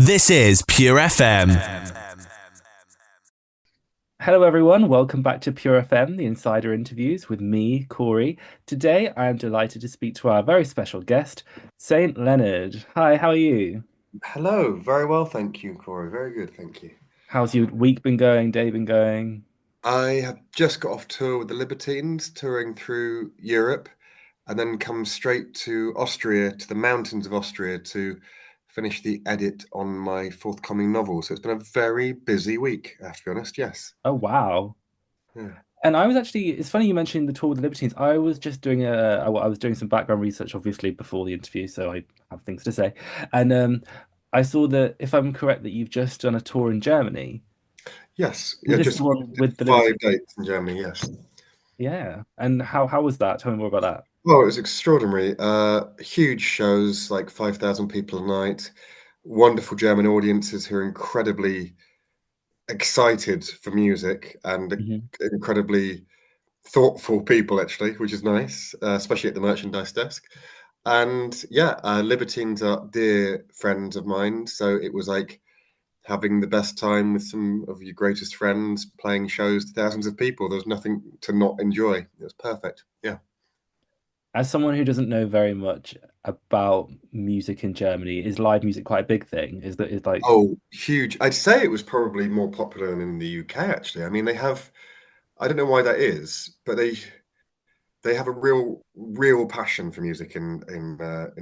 This is PureFM. Hello, everyone. Welcome back to PureFM, the insider interviews with me, Corey. Today, I am delighted to speak to our very special guest, Saint Leonard. Hi, how are you? Hello, very well, thank you, Corey. Very good, thank you. How's your week been going, day been going? I have just got off tour with the Libertines, touring through Europe, and then come straight to Austria, to the mountains of Austria, to finish the edit on my forthcoming novel. So it's been a very busy week, I have to be honest. Yes. Oh, wow. Yeah. And I was actually, it's funny you mentioned the tour with the Libertines. I was just doing I was doing some background research, obviously, before the interview, so I have things to say. And I saw that, if I'm correct, that you've just done a tour in Germany. Yes. Was Yeah, this the just one did with the five Libertines? dates in Germany. Yes. Yeah. And how was that? Tell me more about that. Oh, it was extraordinary. Huge shows, like 5,000 people a night. Wonderful German audiences who are incredibly excited for music and Mhm. incredibly thoughtful people, actually, which is nice, especially at the merchandise desk. And yeah, Libertines are dear friends of mine. So it was like having the best time with some of your greatest friends, playing shows to thousands of people. There was nothing to not enjoy. It was perfect. Yeah. As someone who doesn't know very much about music in Germany, is live music quite a big thing? Is like Oh, huge. I'd say it was probably more popular than in the UK, actually. I mean, they have, I don't know why that is, but they have a real passion for music in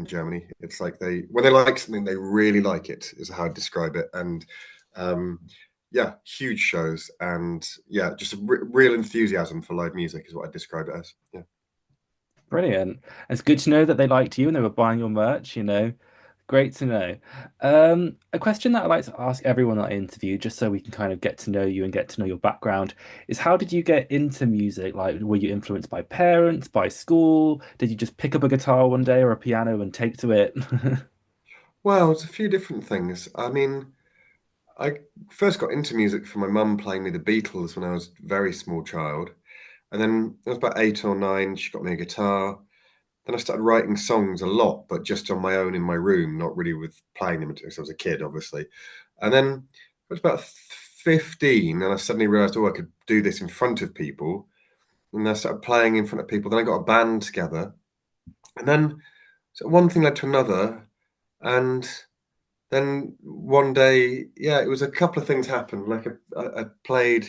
Germany. It's like they when they like something, they really like it. Is how I describe it. And um, yeah, huge shows and yeah, just a real enthusiasm for live music is what I describe it as. Yeah. brilliant. It's good to know that they liked you and they were buying your merch. Great to know. A question that I like to ask everyone that I interview, just so we can kind of get to know you and get to know your background, is how did you get into music? Like, were you influenced by parents, by school? Did you just pick up a guitar one day or a piano and take to it? Well, it's a few different things. I mean, I first got into music from my mum playing me the Beatles when I was a very small child, and then I was about 8 or 9. She got me a guitar. Then I started writing songs a lot, but just on my own in my room, not really with playing them until I was a kid, obviously. And then I was about 15, and I suddenly realized, oh, I could do this in front of people. And I started playing in front of people. Then I got a band together. And then so one thing led to another. And then one day, yeah, it was a couple of things happened. Like I played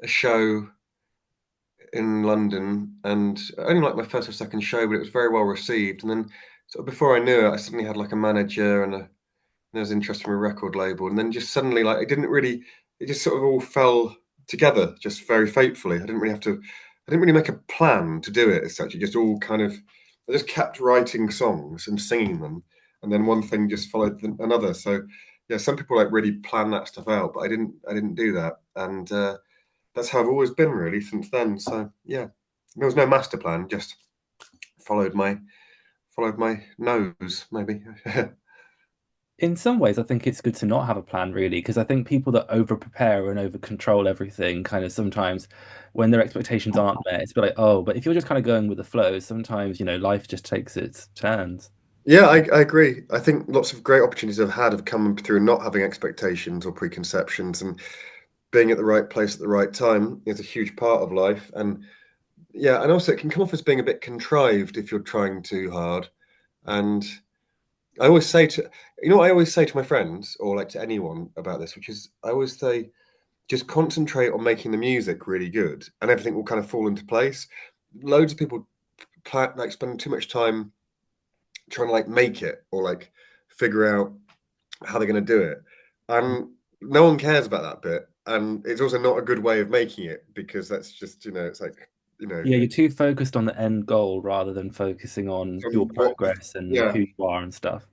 a show in London, and only like my first or second show, but it was very well received. And then, sort of before I knew it, I suddenly had like a manager and there was interest from a record label. And then just suddenly, like, it just sort of all fell together just very fatefully. I didn't really make a plan to do it as such. It just all kind of, I just kept writing songs and singing them, and then one thing just followed another. So, yeah, some people like really plan that stuff out, but I didn't do that. And that's how I've always been really since then. So yeah, there was no master plan, just followed my followed my nose, maybe. In some ways, I think it's good to not have a plan really, because I think people that over prepare and over control everything kind of sometimes when their expectations aren't met, it's a bit like, oh, but if you're just kind of going with the flow, sometimes, life just takes its turns. Yeah, I agree. I think lots of great opportunities I've had have come through not having expectations or preconceptions and being at the right place at the right time is a huge part of life. And yeah, and also it can come off as being a bit contrived if you're trying too hard. And I always say to, what I always say to my friends or like to anyone about this, which is I always say, just concentrate on making the music really good and everything will kind of fall into place. Loads of people like spend too much time trying to like make it or like figure out how they're going to do it. And no one cares about that bit. And it's also not a good way of making it because that's just, it's like, you know, Yeah, you're too focused on the end goal rather than focusing on your progress and yeah, who you are and stuff.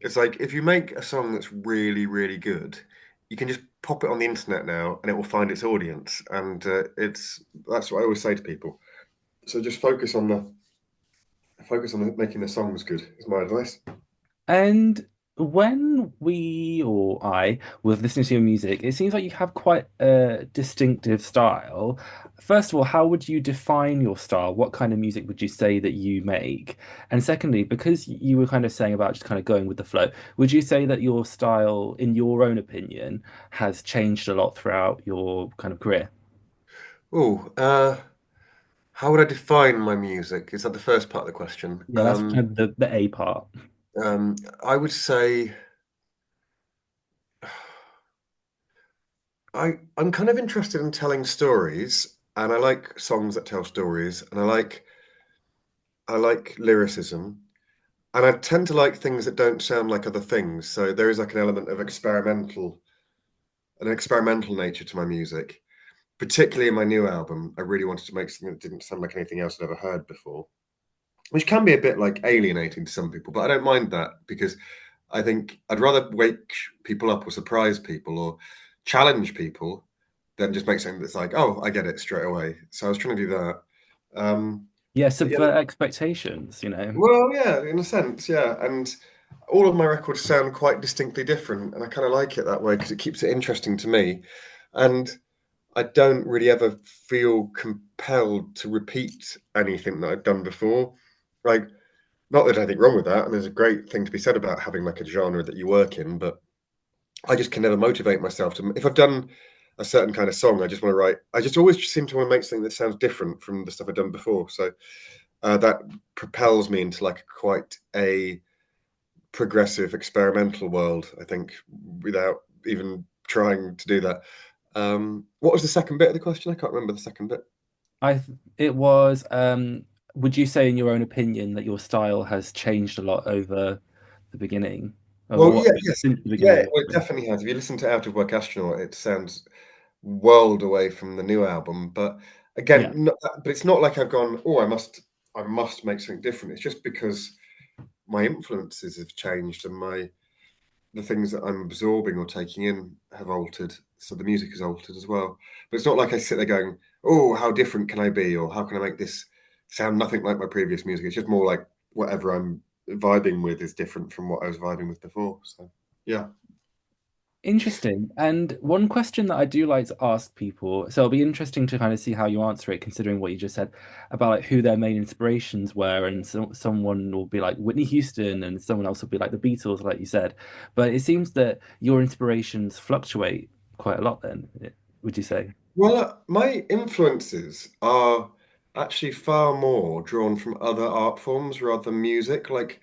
it's like if you make a song that's really, really good, you can just pop it on the internet now and it will find its audience. And that's what I always say to people. So just focus on making the songs good is my advice. And when we or I was listening to your music, it seems like you have quite a distinctive style. First of all, how would you define your style? What kind of music would you say that you make? And secondly, because you were kind of saying about just kind of going with the flow, would you say that your style, in your own opinion, has changed a lot throughout your kind of career? Oh, how would I define my music? Is that the first part of the question? Yeah, that's kind of the A part. I would say I'm kind of interested in telling stories, and I like songs that tell stories, and I like lyricism, and I tend to like things that don't sound like other things. So there is like an element of an experimental nature to my music. Particularly in my new album, I really wanted to make something that didn't sound like anything else I'd ever heard before, which can be a bit like alienating to some people, but I don't mind that because I think I'd rather wake people up or surprise people or challenge people than just make something that's like, oh, I get it straight away. So I was trying to do that. Yeah, But yeah, subvert expectations, you know. well, yeah, in a sense, yeah. And all of my records sound quite distinctly different, and I kind of like it that way because it keeps it interesting to me. And I don't really ever feel compelled to repeat anything that I've done before. Like, not that there's anything wrong with that, and there's a great thing to be said about having like a genre that you work in, but I just can never motivate myself to. If I've done a certain kind of song, I just want to write. I just always seem to want to make something that sounds different from the stuff I've done before. So that propels me into like quite a progressive experimental world, I think, without even trying to do that. What was the second bit of the question? I can't remember the second bit. It was would you say in your own opinion that your style has changed a lot over the beginning? Or Well, what yeah, yes, since the beginning yeah. of your Well, it career? definitely has. If you listen to Out of Work Astronaut, it sounds world away from the new album. But again, Yeah. but it's not like I've gone, oh, I must make something different. It's just because my influences have changed and the things that I'm absorbing or taking in have altered. So the music has altered as well. But it's not like I sit there going, oh, how different can I be? Or how can I make this sound nothing like my previous music? It's just more like whatever I'm vibing with is different from what I was vibing with before. So, yeah. Interesting. And one question that I do like to ask people, so it'll be interesting to kind of see how you answer it, considering what you just said about like who their main inspirations were. And someone will be like Whitney Houston, and someone else will be like the Beatles, like you said. But it seems that your inspirations fluctuate quite a lot then, would you say? Well, my influences are actually far more drawn from other art forms rather than music. Like,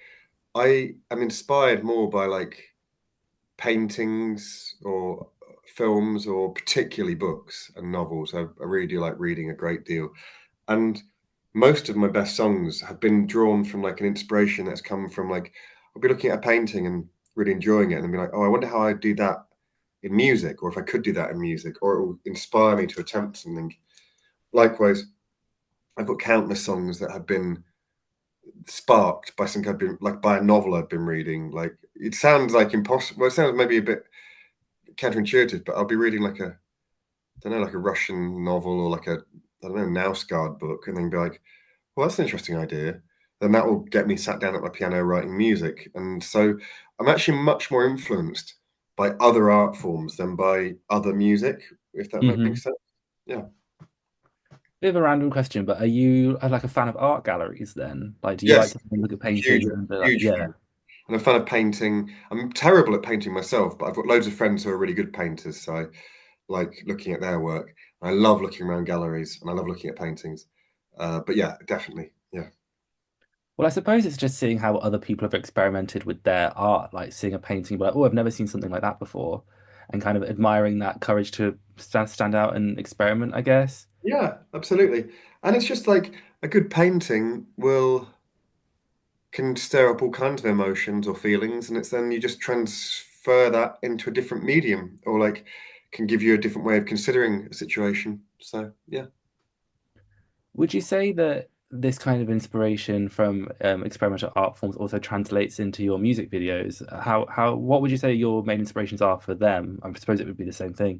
I am inspired more by like paintings or films or particularly books and novels. I really do like reading a great deal. And most of my best songs have been drawn from like an inspiration that's come from like, I'll be looking at a painting and really enjoying it and be like, oh, I wonder how I'd do that in music, or if I could do that in music, or it will inspire me to attempt something. Likewise, I've got countless songs that have been sparked by something I've been like by a novel I've been reading. Like it sounds like impossible. Well, it sounds maybe a bit counterintuitive, but I'll be reading like I don't know, like a Russian novel or like I don't know, Nausgard book, and then be like, well, that's an interesting idea. Then that will get me sat down at my piano writing music. And so I'm actually much more influenced by other art forms than by other music, if that Hmm. makes sense. Yeah. Bit of a random question, but are you like a fan of art galleries then? Like, do you like Yes. to look at Huge, paintings and be like, huge yeah. fan. And I'm a fan of painting. I'm terrible at painting myself, but I've got loads of friends who are really good painters. So I like looking at their work. I love looking around galleries and I love looking at paintings. But yeah, definitely. Yeah. Well, I suppose it's just seeing how other people have experimented with their art, like seeing a painting, be like, oh, I've never seen something like that before, and kind of admiring that courage to stand out and experiment, I guess. Yeah, absolutely. And it's just like a good painting will can stir up all kinds of emotions or feelings, and it's then you just transfer that into a different medium or like can give you a different way of considering a situation. So yeah. Would you say that this kind of inspiration from experimental art forms also translates into your music videos? What would you say your main inspirations are for them? I suppose it would be the same thing.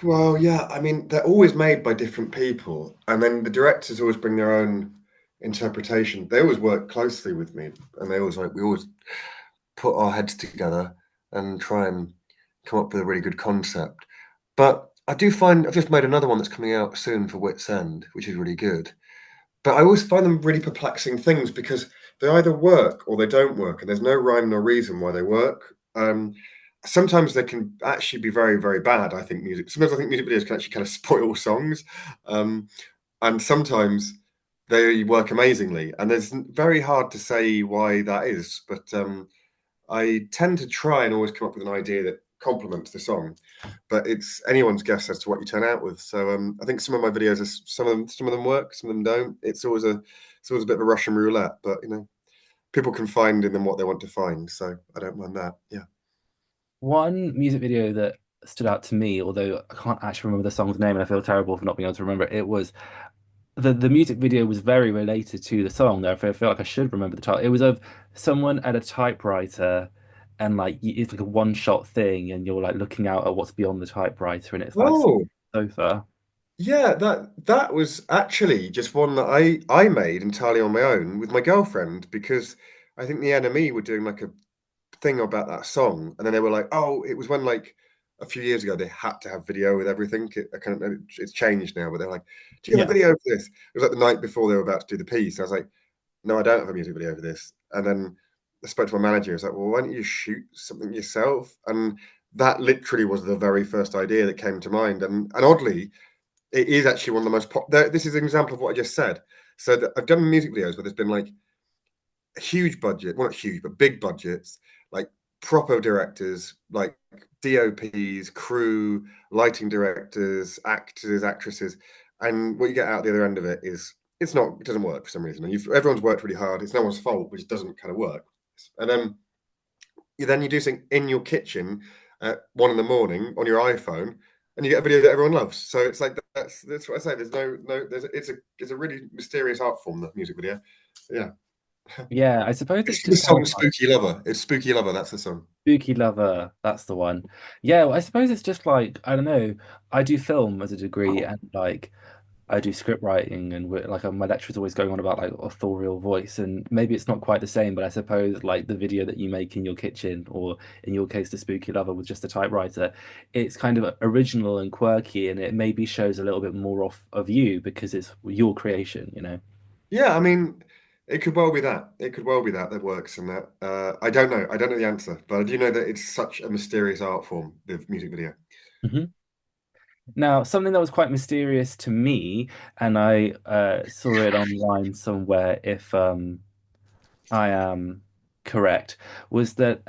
Well, yeah, I mean, they're always made by different people, and then the directors always bring their own interpretation. They always work closely with me, and they always like we always put our heads together and try and come up with a really good concept. But I do find I've just made another one that's coming out soon for Wits End, which is really good. But I always find them really perplexing things because they either work or they don't work, and there's no rhyme nor reason why they work. Sometimes they can actually be very, very bad. I think music. Sometimes I think music videos can actually kind of spoil songs, um, and sometimes they work amazingly. And it's very hard to say why that is, but I tend to try and always come up with an idea that complements the song, but it's anyone's guess as to what you turn out with. So I think some of my videos, some of them work, some of them don't. It's always a bit of a Russian roulette, but people can find in them what they want to find. So I don't mind that. Yeah. One music video that stood out to me, although I can't actually remember the song's name and I feel terrible for not being able to remember it, it was the music video was very related to the song. Therefore, I feel like I should remember the title. It was of someone at a typewriter, and like it's like a one shot thing, and you're like looking out at what's beyond the typewriter, and it's like Oh, sofa. yeah. That was actually just one that I made entirely on my own with my girlfriend because I think the NME were doing like a thing about that song, and then they were like, "Oh, it was when like a few years ago they had to have video with everything." I kind of it's changed now, but they're like, "Do you have a Yeah, video for this?" It was like the night before they were about to do the piece. I was like, "No, I don't have a music video for this." And then I spoke to my manager. I was like, "Well, why don't you shoot something yourself?" And that literally was the very first idea that came to mind. And oddly, it is actually one of the most this is an example of what I just said. So I've done music videos where there's been like huge budget, well, not huge, but big budgets, like proper directors, like DOPs, crew, lighting directors, actors, actresses, and what you get out the other end of it is it doesn't work for some reason. And everyone's worked really hard. It's no one's fault, but it doesn't kind of work. And then you do something in your kitchen at 1 in the morning on your iPhone, and you get a video that everyone loves. So it's like that's what I say. There's no there's it's a really mysterious art form, the music video. Yeah. yeah. I suppose it's It's the just kind song of like Spooky Lover. It's Spooky Lover, that's the song. spooky lover. That's the one. Yeah, well, I suppose it's just like I don't know. I do film as a degree, and like I do script writing, and like my lecture's always going on about like authorial voice, and maybe it's not quite the same, but I suppose like the video that you make in your kitchen, or in your case, the spooky lover with just a typewriter, it's kind of original and quirky, and it maybe shows a little bit more off of you because it's your creation, you know. Yeah, I mean, it could well be that. It could well be that works in that. I don't know. I don't know the answer, but I do know that it's such a mysterious art form, the music video. Mhm. Now, something that was quite mysterious to me, and I saw it online somewhere, if I am correct, was that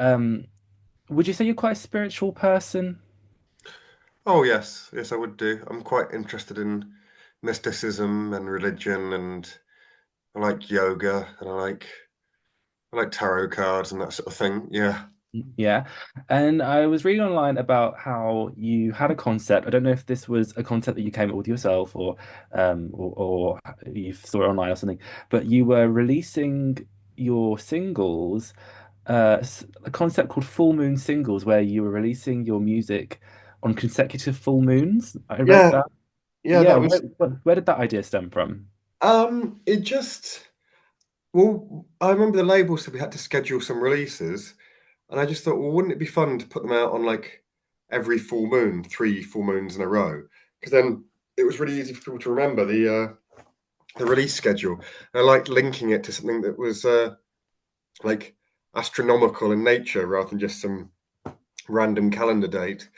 would you say you're quite a spiritual person? Oh yes, yes, I would do. I'm quite interested in mysticism and religion, and I like yoga, and I like tarot cards and that sort of thing. Yeah. Yeah. And I was reading online about how you had a concept. I don't know if this was a concept that you came up with yourself or you saw it online or something, but you were releasing your singles, a concept called full moon singles, where you were releasing your music on consecutive full moons. I read Yeah, that. yeah, Yeah, that was where did that idea stem from? it just well, I remember the label said we had to schedule some releases. And I just thought, well, wouldn't it be fun to put them out on like every full moon, 3 full moons in a row? Because then it was really easy for people to remember the release schedule. And I liked linking it to something that was like astronomical in nature rather than just some random calendar date.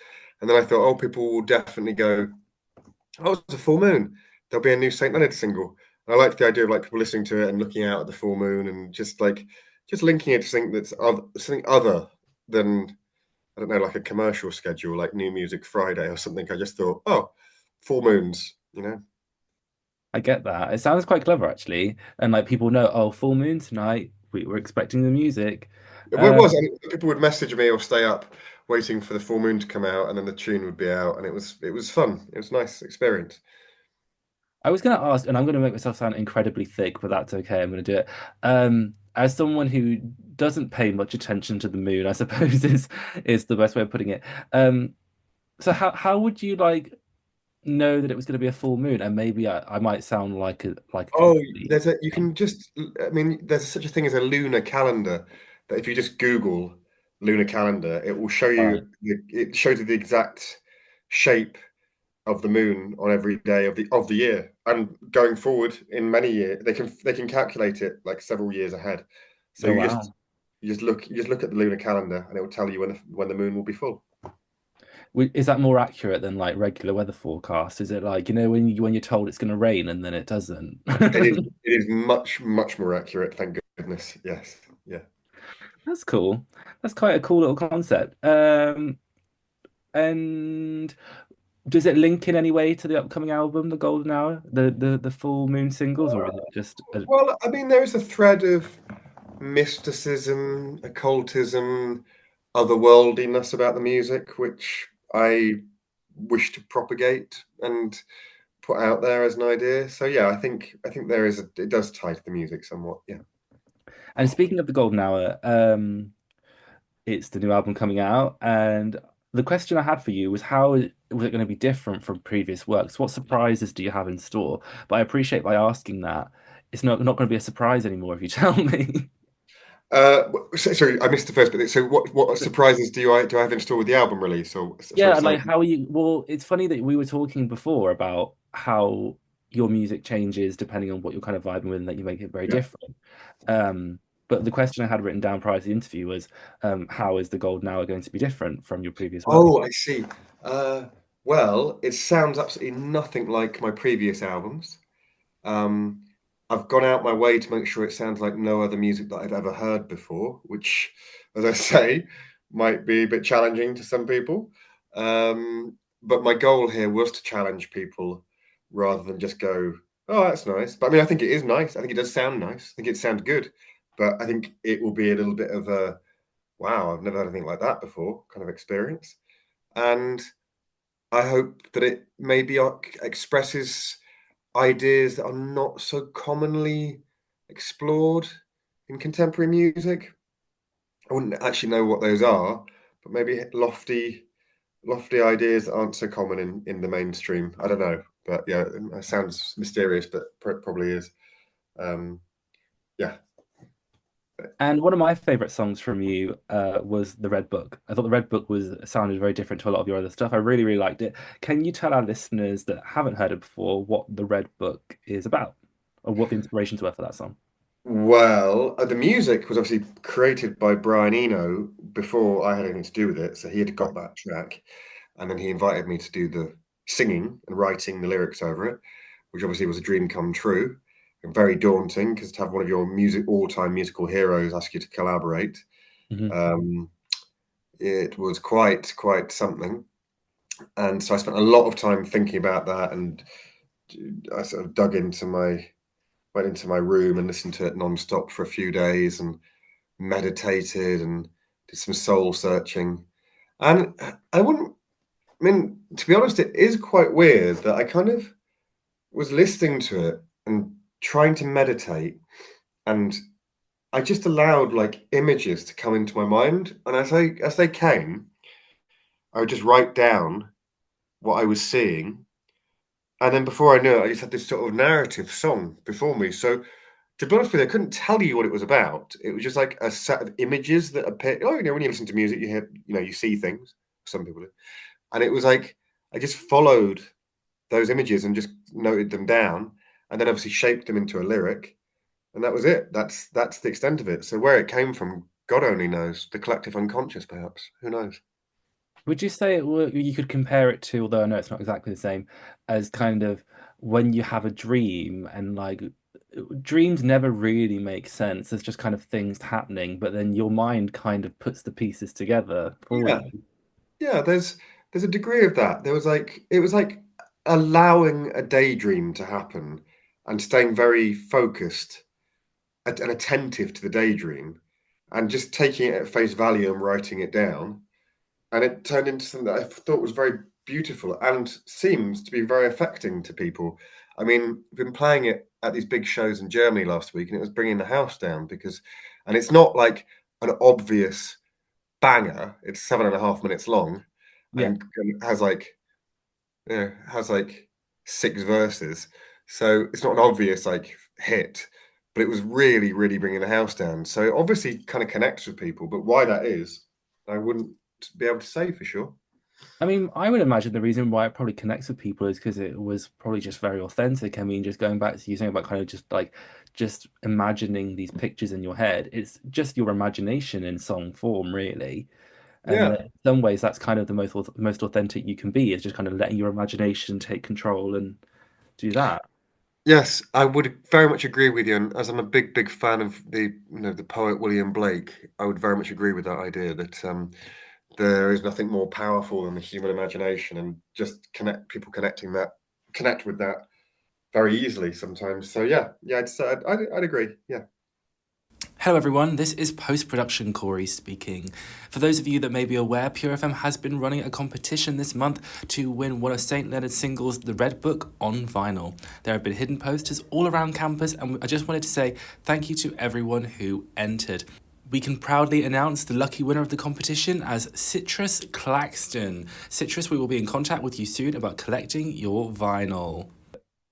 And then I thought, oh, people will definitely go, oh, it's a full moon. There'll be a new Saint Leonard single. And I liked the idea of like people listening to it and looking out at the full moon and just linking it to something that's something other than I don't know, like a commercial schedule, like New Music Friday or something. I just thought, oh, full moons, you know. I get that. It sounds quite clever actually, and like people know, oh, full moon tonight. We're expecting the music. Well, it Um, was. I mean, people would message me or stay up waiting for the full moon to come out, and then the tune would be out, and it was fun. It was a nice experience. I was going to ask, and I'm going to make myself sound incredibly thick, but that's okay. I'm going to do it. As someone who doesn't pay much attention to the moon, I suppose is the best way of putting it. So how would you like know that it was going to be a full moon? And maybe I might sound like a Oh, complete. you can just. I mean, there's such a thing as a lunar calendar that if you just Google. lunar calendar, it will show Right. you, it shows you the exact shape of the moon on every day of the year, and going forward in many years, they can calculate it like several years ahead. So Oh, wow. you just look at the lunar calendar, and it will tell you when the moon will be full. Is that more accurate than like regular weather forecast? Is it like, when you're told it's going to rain and then it doesn't? It is much more accurate, thank goodness. Yes, yeah. That's cool. That's quite a cool little concept. And does it link in any way to the upcoming album, The Golden Hour, the full moon singles, or is it just a... Well, I mean, there is a thread of mysticism, occultism, otherworldliness about the music, which I wish to propagate and put out there as an idea. So yeah, I think it does tie to the music somewhat. Yeah. And speaking of The Golden Hour, it's the new album coming out, and the question I had for you was was it going to be different from previous works? What surprises do you have in store? But I appreciate by asking that it's not going to be a surprise anymore if you tell me. Sorry, I missed the first bit. So what surprises do I have in store with the album release? Or sorry, Yeah, say like how are you? Well, it's funny that we were talking before about how your music changes depending on what you're kind of vibing with, and that you make it very yeah. different. Um, but the question I had written down prior to the interview was, how is the Golden Hour going to be different from your previous work? Oh, I see. Uh, well, it sounds absolutely nothing like my previous albums. Um, I've gone out my way to make sure it sounds like no other music that I've ever heard before, which, as I say, might be a bit challenging to some people. But my goal here was to challenge people rather than just go, "Oh, that's nice." But I mean, I think it is nice. I think it does sound nice. I think it sounds good. But I think it will be a little bit of a, "Wow, I've never had anything like that before" kind of experience. And I hope that it maybe expresses ideas that are not so commonly explored in contemporary music. I wouldn't actually know what those are, but maybe lofty ideas that aren't so common in the mainstream. I don't know, but yeah, it sounds mysterious, but probably is. Um, yeah. And one of my favorite songs from you was The Red Book. I thought The Red Book was sounded very different to a lot of your other stuff. I really, really liked it. Can you tell our listeners that haven't heard it before what The Red Book is about, or what the inspirations were for that song? Well, the music was obviously created by Brian Eno before I had anything to do with it, so he had Right. got that track, and then he invited me to do the singing and writing the lyrics over it, which obviously was a dream come true and very daunting because to have one of your all-time musical heroes ask you to collaborate, Mhm. um, it was quite something. And so I spent a lot of time thinking about that, and I sort of went into my room and listened to it non-stop for a few days and meditated and did some soul searching. And I mean, to be honest, it is quite weird that I kind of was listening to it and trying to meditate, and I just allowed like images to come into my mind. And as they came, I would just write down what I was seeing. And then before I knew it, I just had this sort of narrative song before me. So to be honest with you, I couldn't tell you what it was about. It was just like a set of images that appear. Oh, when you listen to music, you hear, you see things. Some people do, and it was like I just followed those images and just noted them down, and then obviously shaped them into a lyric, and that was it. That's the extent of it. So where it came from, God only knows. The collective unconscious, perhaps. Who knows? Would you say you could compare it to, although I know it's not exactly the same, as kind of when you have a dream and like dreams never really make sense. There's just kind of things happening, but then your mind kind of puts the pieces together for Yeah, you. yeah. There's a degree of that. It was like allowing a daydream to happen and staying very focused and attentive to the daydream and just taking it at face value and writing it down. And it turned into something that I thought was very beautiful and seems to be very affecting to people. I mean, we've been playing it at these big shows in Germany last week, and it was bringing the house down and it's not like an obvious banger. It's 7.5 minutes long, Yeah. and has like 6 verses, so it's not an obvious like hit, but it was really, really bringing the house down. So it obviously kind of connects with people, but why that is, I wouldn't be able to say for sure. I mean, I would imagine the reason why it probably connects with people is because it was probably just very authentic. I mean, just going back to you saying about kind of just imagining these pictures in your head, it's just your imagination in song form, really. And Yeah. in some ways, that's kind of the most authentic you can be, is just kind of letting your imagination take control and do that. Yes, I would very much agree with you. And as I'm a big fan of the poet William Blake, I would very much agree with that idea that there is nothing more powerful than the human imagination, and just connect with that very easily sometimes. So yeah, I'd agree. Yeah. Hello, everyone. This is post production Corey speaking. For those of you that may be aware, PureFM has been running a competition this month to win one of Saint Leonard's singles, The Red Book, on vinyl. There have been hidden posters all around campus, and I just wanted to say thank you to everyone who entered. We can proudly announce the lucky winner of the competition as Citrus Claxton. Citrus, we will be in contact with you soon about collecting your vinyl.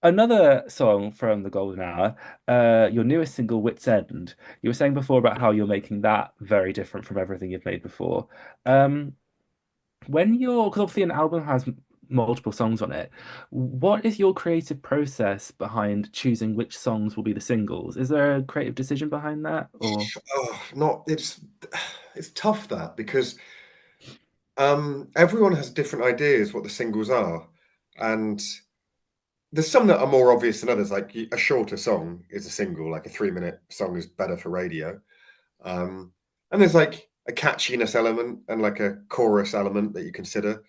Another song from the Golden Hour, your newest single, Wits End. You were saying before about how you're making that very different from everything you've made before. Um, because obviously an album has multiple songs on it, what is your creative process behind choosing which songs will be the singles? Is there a creative decision behind that, or? Oh, not it's tough that because everyone has different ideas what the singles are, and there's some that are more obvious than others. Like a shorter song is a single, like a 3-minute song is better for radio. Um, and there's like a catchiness element and like a chorus element that you consider.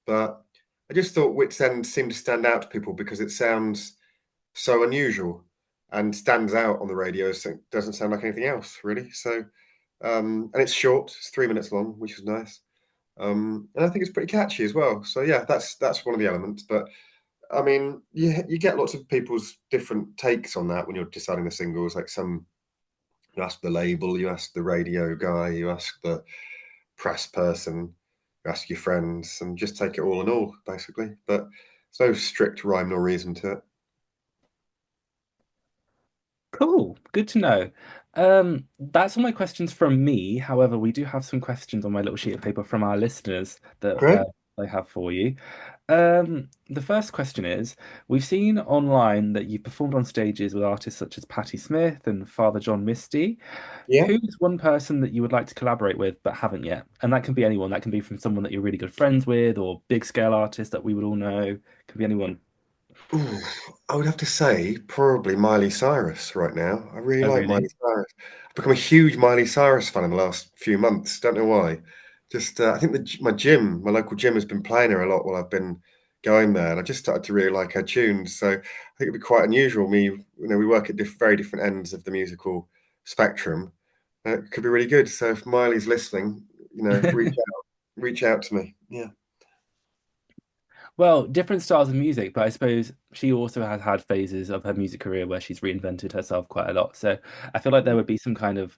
But I just thought Wits End seemed to stand out to people because it sounds so unusual and stands out on the radio. So it doesn't sound like anything else, really. So, and it's short; it's 3 minutes long, which is nice. And I think it's pretty catchy as well. So yeah, that's one of the elements. But I mean, you get lots of people's different takes on that when you're deciding the singles. Like some, you ask the label, you ask the radio guy, you ask the press person, you ask your friends, and just take it all in all, basically. But there's no strict rhyme nor reason to it. Cool, good to know. That's all my questions from me. However, we do have some questions on my little sheet of paper from our listeners that Great. I have for you. The first question is, we've seen online that you've performed on stages with artists such as Patti Smith and Father John Misty. Yeah. Who's one person that you would like to collaborate with but haven't yet? And that can be anyone. That can be from someone that you're really good friends with, or big scale artist that we would all know. Could be anyone. Ooh, I would have to say probably Miley Cyrus right now. I really Oh, like Miley really? Cyrus. I've become a huge Miley Cyrus fan in the last few months. Don't know why. Just I think my local gym, has been playing her a lot while I've been going there, and I just started to really like her tunes. So I think it'd be quite unusual. We work at very different ends of the musical spectrum. It could be really good. So if Miley's listening, reach out to me. Yeah. Well, different styles of music, but I suppose she also has had phases of her music career where she's reinvented herself quite a lot. So I feel like there would be some kind of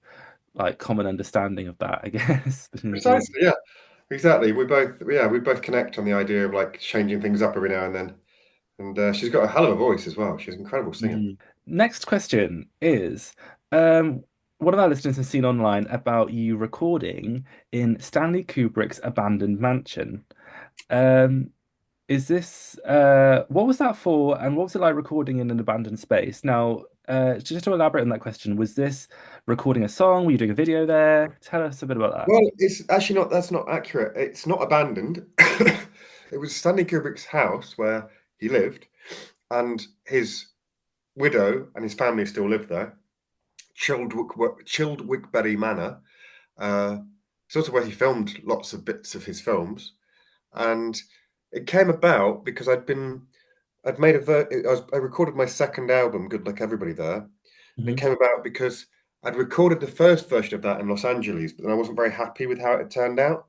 like common understanding of that, I guess, between the two of you. Precisely. Yeah. Exactly. We both connect on the idea of like changing things up every now and then. And she's got a hell of a voice as well. She's an incredible singer. Mhm. Next question is, um, one of our listeners has seen online about you recording in Stanley Kubrick's abandoned mansion. Um, Is this what was that for, and what was it like recording in an abandoned space? Now, just to elaborate on that question, was this recording a song? Were you doing a video there? Tell us a bit about that. Well, it's actually not. That's not accurate. It's not abandoned. It was Stanley Kubrick's house where he lived, and his widow and his family still live there. Childwickbury Manor. Uh, it's also where he filmed lots of bits of his films, and it came about because I recorded my second album, Good Luck Everybody there, and it Hmm. came about because I'd recorded the first version of that in Los Angeles, but then I wasn't very happy with how it turned out.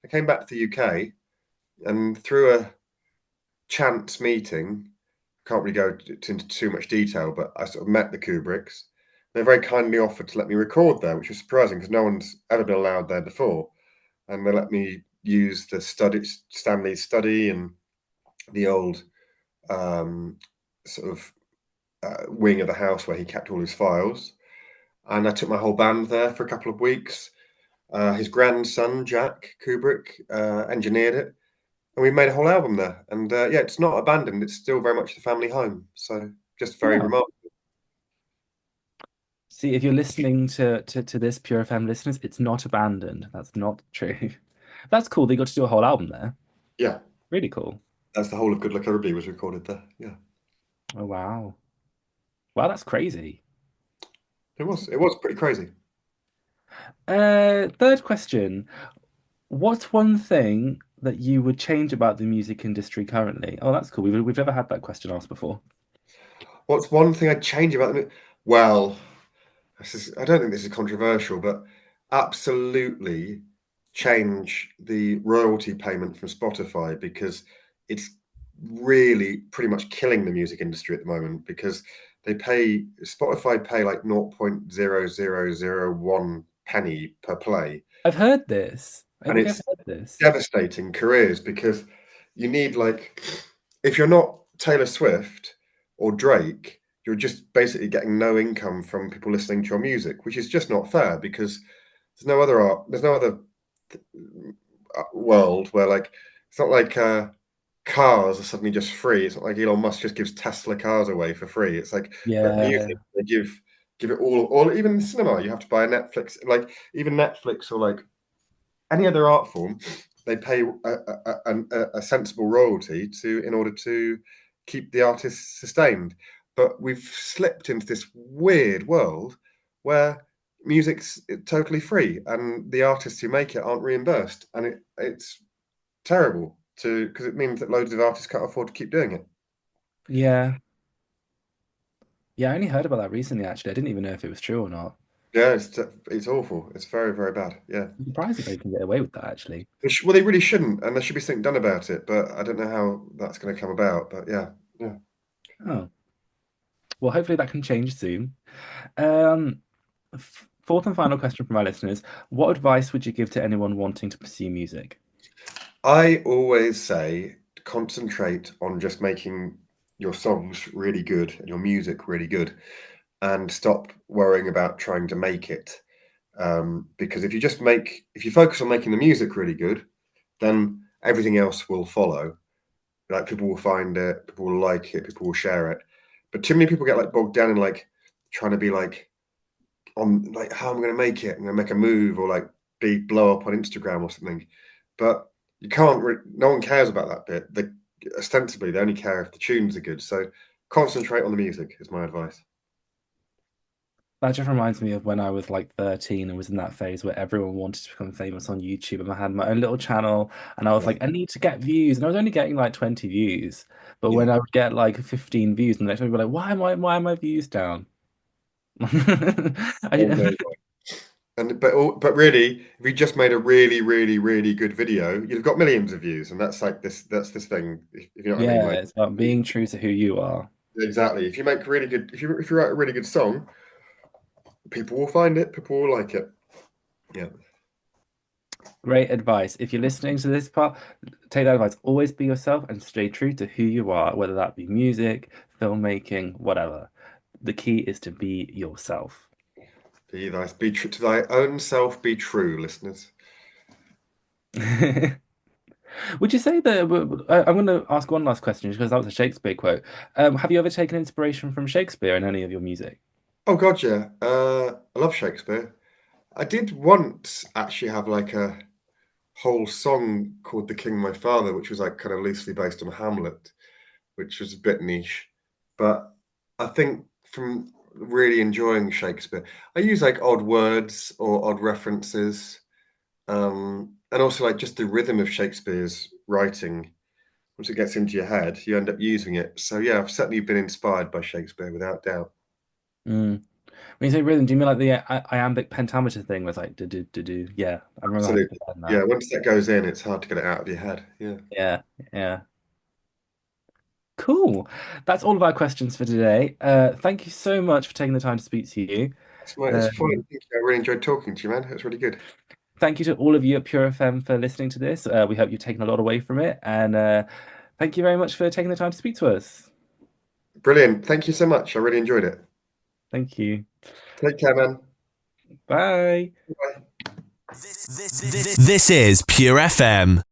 I came back to the UK, and through a chance meeting, can't really go into too much detail, but I sort of met the Kubricks. They very kindly offered to let me record there, which was surprising because no one's ever been allowed there before. And they let me use Stanley's study, and the old um, sort of wing of the house where he kept all his files. And I took my whole band there for a couple of weeks. His grandson, Jack Kubrik, engineered it. And we made a whole album there. And yeah, it's not abandoned. It's still very much the family home. So just very Yeah. remarkable. See, if you're listening to this Pure FM listeners, it's not abandoned. That's not true. That's cool. They got to do a whole album there. Yeah, Really cool. that's the whole of Good Luck Everybody was recorded there. Yeah, Oh wow. Wow, that's crazy. it was. It was pretty crazy. Third question. What's one thing that you would change about the music industry currently? Oh, that's cool. We've never had that question asked before. What's one thing I'd change about them? Well, I don't think this is controversial, but absolutely change the royalty payment from Spotify because it's really pretty much killing the music industry at the moment because Spotify pay like 0.0001 penny per play, I've heard this. I and think I've it's heard this. devastating careers because you need like if you're not Taylor Swift or Drake, you're just basically getting no income from people listening to your music, which is just not fair because there's no other world where like it's not like cars are suddenly just free. It's not like Elon Musk just gives Tesla cars away for free. It's like but Yeah. music they give it all or even in cinema you have to buy a Netflix like even Netflix or like any other art form, they pay a sensible royalty to in order to keep the artist sustained. But we've slipped into this weird world where music's totally free and the artists who make it aren't reimbursed, and it's terrible to because it means that loads of artists can't afford to keep doing it. Yeah. Yeah, I only heard about that recently, actually. I didn't even know if it was true or not. Yeah, it's awful. It's very very bad. Yeah. I'm surprised that they can get away with that, actually. Well, they really shouldn't, and there should be something done about it. But I don't know how that's going to come about. But yeah, yeah. Oh, well, hopefully that can change soon. Um, Fourth and final question from our listeners. What advice would you give to anyone wanting to pursue music? I always say concentrate on just making your songs really good and your music really good, and stop worrying about trying to make it. Because if you focus on making the music really good, then everything else will follow. Like people will find it, people will like it, people will share it. But too many people get like bogged down in like trying to be like on like how I'm going to make it. I'm going to make a move or like blow up on Instagram or something. But you can't. No one cares about that bit. Ostensibly they only care if the tunes are good. So concentrate on the music is my advice. That just reminds me of when I was like 13 and was in that phase where everyone wanted to become famous on YouTube, and I had my own little channel and I was Yeah, like, I need to get views. And I was only getting like 20 views. But yeah. when I would get like 15 views, and the next one would be like, why are my views down? Oh I, no. And but really, if you just made a really, really, really good video, you've got millions of views, and that's like this. That's this thing. If you know what I mean, yeah, like it's about being true to who you are. exactly. If you make really good, if you write a really good song, people will find it. People will like it. Yeah. Great advice. If you're listening to this part, take that advice. Always be yourself and stay true to who you are, whether that be music, filmmaking, whatever. The key is to be yourself. Be thy be true to thy own self. Be true, listeners. Would you say that I'm going to ask one last question because that was a Shakespeare quote. Have you ever taken inspiration from Shakespeare in any of your music? Oh God, yeah. I love Shakespeare. I did once actually have like a whole song called "The King My Father," which was like kind of loosely based on Hamlet, which was a bit niche. But I think from really enjoying Shakespeare, I use like odd words or odd references, and also like just the rhythm of Shakespeare's writing. Once it gets into your head, you end up using it. So yeah, I've certainly been inspired by Shakespeare without doubt. Mm. When you say rhythm, do you mean like the iambic pentameter thing was like do do do do? Yeah, I remember having to Absolutely. learn that. Yeah, once that goes in, it's hard to get it out of your head. Yeah. Yeah, yeah. Cool. That's all of our questions for today. Thank you so much for taking the time to speak to you. It's fine. Um, Thank you. I really enjoyed talking to you, man. It was really good. Thank you to all of you at PureFM for listening to this. We hope you've taken a lot away from it, and thank you very much for taking the time to speak to us. Brilliant. Thank you so much. I really enjoyed it. Thank you. Take care, man. Bye. Bye. This is Pure FM.